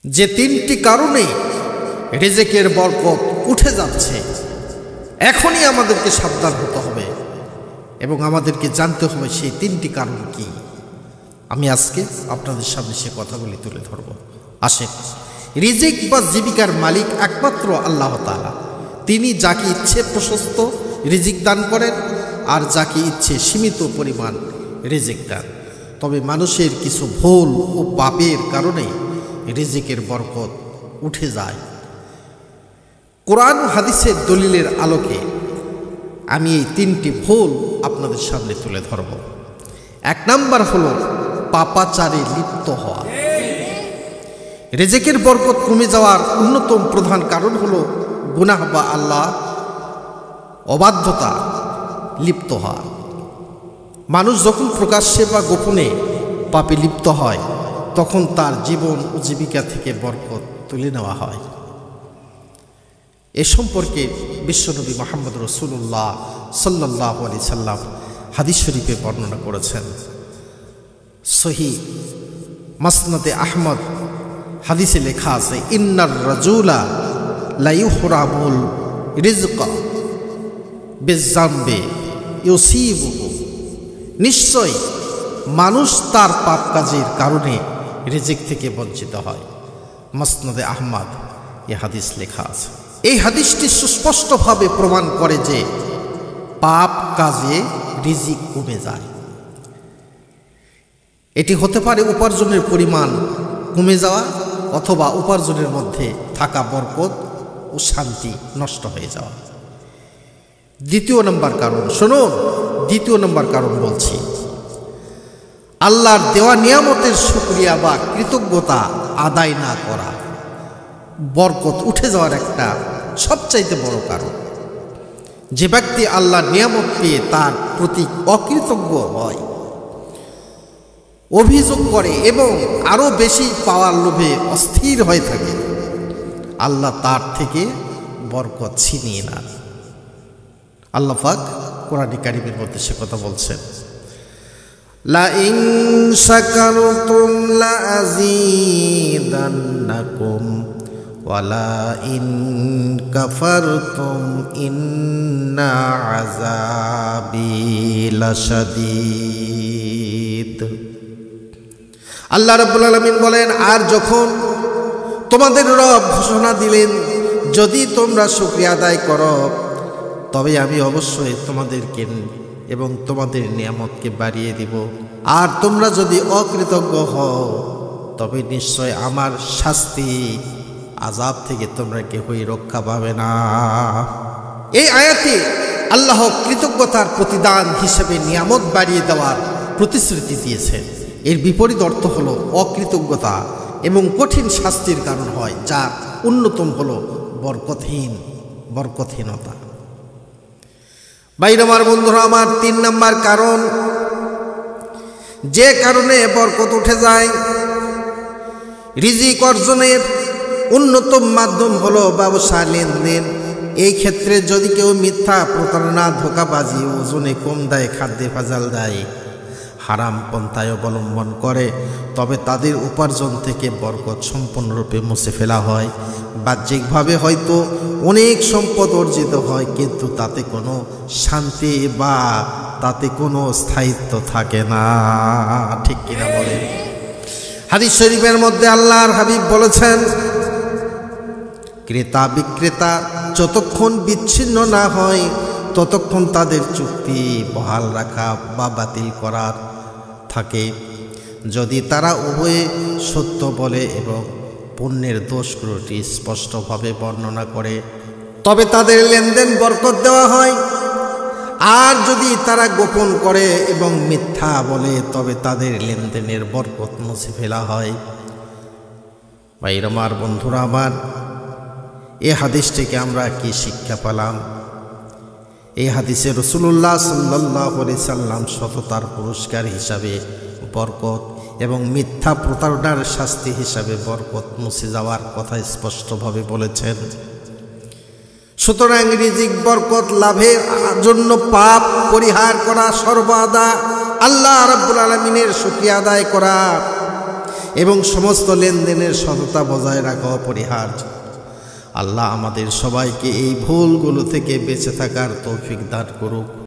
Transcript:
যে তিনটি কারণে রিজিকের বরকত উঠে যাচ্ছে, এখনই আমাদেরকে সাবধান হতে হবে এবং আমাদেরকে জানতে হবে সেই তিনটি কারণ কি। আমি আজকে আপনাদের সামনে সে কথাগুলি তুলে ধরব। আসেন, রিজিক বা জীবিকার মালিক একমাত্র আল্লাহ তাআলা। তিনি যাকে ইচ্ছে প্রশস্ত রিজিক দান করেন আর যাকে ইচ্ছে সীমিত পরিমাণ রিজিক দেন। তবে মানুষের কিছু ভুল ও পাপের কারণে রিজিকের বরকত উঠে যায়। কোরআন হাদিসের দলিলের আলোকে আমি এই তিনটি ভুল আপনাদের সামনে তুলে ধরব। এক নাম্বার হলো পাপাচারে লিপ্ত হওয়া। রিজিকের বরকত কমে যাওয়ার অন্যতম প্রধান কারণ হলো গুনাহ বা আল্লাহ অবাধ্যতা লিপ্ত হওয়া। মানুষ যখন প্রকাশ্যে বা গোপনে পাপে লিপ্ত হয় তখন তার জীবন ও জীবিকা থেকে বরকত তুলে নেওয়া হয়। এ সম্পর্কে বিশ্বনবী মুহাম্মদ রাসূলুল্লাহ সাল্লাল্লাহু আলাইহি সাল্লাম হাদিস শরীফে বর্ণনা করেছেন। সহিহ মাসনাদে আহমদ হাদিসে লেখা আছে, ইন্নার রাজুলা লা ইউহরামুল রিজকা বিযামবি ইউসিবুহু। নিশ্চয় মানুষ তার পাপ কাজের কারণে রিজিক থেকে বঞ্চিত হয়। মাসনাদে আহমদ এ হাদিস লেখা আছে। এই হাদিসটি সুস্পষ্টভাবে প্রমাণ করে যে পাপ কাজে রিজিক কমে যায়। এটি হতে পারে উপার্জনের পরিমাণ কমে যাওয়া অথবা উপার্জনের মধ্যে থাকা বরকত ও শান্তি নষ্ট হয়ে যাওয়া। দ্বিতীয় নম্বর কারণ শুনুন, দ্বিতীয় নম্বর কারণ বলছি, আল্লাহর দেওয়া নিয়ামতের শুকরিয়া বা কৃতজ্ঞতা আদায় না করা বরকত উঠে যাওয়ার একটা সবচাইতে বড় কারণ। যে ব্যক্তি আল্লাহর নিয়ামত পেয়ে তার প্রতি অকৃতজ্ঞ হয়, অভিযোগ করে এবং আরো বেশি পাওয়ার লোভে অস্থির হয়ে থাকে, আল্লাহ তার থেকে বরকত ছিনিয়ে নেন। আল্লাহ পাক কোরআন কারীমের মধ্যে সে কথা বলছেন, লা ইন শাকারতুম লা আযীদান্নাকুম ওয়া লা ইন কাফারতুম ইন্না আযাবি লাশাদীদ। আল্লাহ রাব্বুল আলামিন বলেন, আর যখন তোমাদের রব ঘোষণা দিলেন যদি তোমরা শুকরিয়া আদায় করো তবে আমি অবশ্যই তোমাদেরকে এবং তোমাদের নিয়ামতকে বাড়িয়ে দিব, আর তোমরা যদি অকৃতজ্ঞ হও তবে নিশ্চয় আমার শাস্তি আযাব থেকে তোমরা কেউই রক্ষা পাবে না। এই আয়াতে আল্লাহ কৃতজ্ঞতার প্রতিদান হিসেবে নিয়ামত বাড়িয়ে দেওয়ার প্রতিশ্রুতি দিয়েছেন। এর বিপরীত অর্থ হলো অকৃতজ্ঞতা এবং কঠিন শাস্তির কারণ হয়, যার অন্যতম হলো বরকতহীনতা। ভাইরা আমার, বন্ধুরা আমার, ৩ নম্বর কারণ যে কারণে বরকত উঠে যায়, রিজিক অর্জনের অন্যতম মাধ্যম হলো ব্যবসা লেনদেন। এই ক্ষেত্রে যদি কেউ মিথ্যা, প্রতারণা, ধোঁকাবাজি, ওজনে কম দেয়, খাদ্যে ভেজাল দেয়, হারাম পন্থায় অবলম্বন করে, তবে তাদের উপার্জন থেকে বরকত সম্পূর্ণরূপে মুছে ফেলা হয়। বাহ্যিকভাবে হয়তো অনেক সম্পদ অর্জিত হয়, কিন্তু তাতে কোনো শান্তি বা তাতে কোনো স্থায়িত্ব থাকে না। ঠিক কিনা বলেন? হাদিস শরীফের মধ্যে আল্লাহর হাবিব বলেছেন, ক্রেতা বিক্রেতা যতক্ষণ বিচ্ছিন্ন না হয় ততক্ষণ তাদের চুক্তি বহাল রাখা বা বাতিল করার থাকে। যদি তারা উভয়ে সত্য বলে এবং পণ্যের দোষগুলোটি স্পষ্টভাবে বর্ণনা করে তবে তাদের লেনদেন বরকত দেওয়া হয়, আর যদি তারা গোপন করে এবং মিথ্যা বলে তবে তাদের লেনদেনের বরকত মুছে ফেলা হয়। ভাইরা আমার, বন্ধুরা আমার, এই হাদিস থেকে আমরা কি শিক্ষা পেলাম? এই হাদিসে রাসূলুল্লাহ সাল্লাল্লাহু আলাইহি সাল্লাম সততার পুরস্কার হিসাবে বরকত এবং মিথ্যা প্রতারণার শাস্তি হিসাবে বরকত মুছে যাওয়ার কথা স্পষ্টভাবে বলেছেন। সুতরাং রিজিক বরকত লাভের জন্য পাপ পরিহার করা, সর্বদা আল্লাহ রাব্বুল আলামিনের শুকরিয়া আদায় করা এবং সমস্ত লেনদেনের সততা বজায় রাখা অপরিহার্য। আল্লাহ আমাদের সবাইকে এই ভুলগুলো থেকে বেঁচে থাকার তৌফিক দান করুক।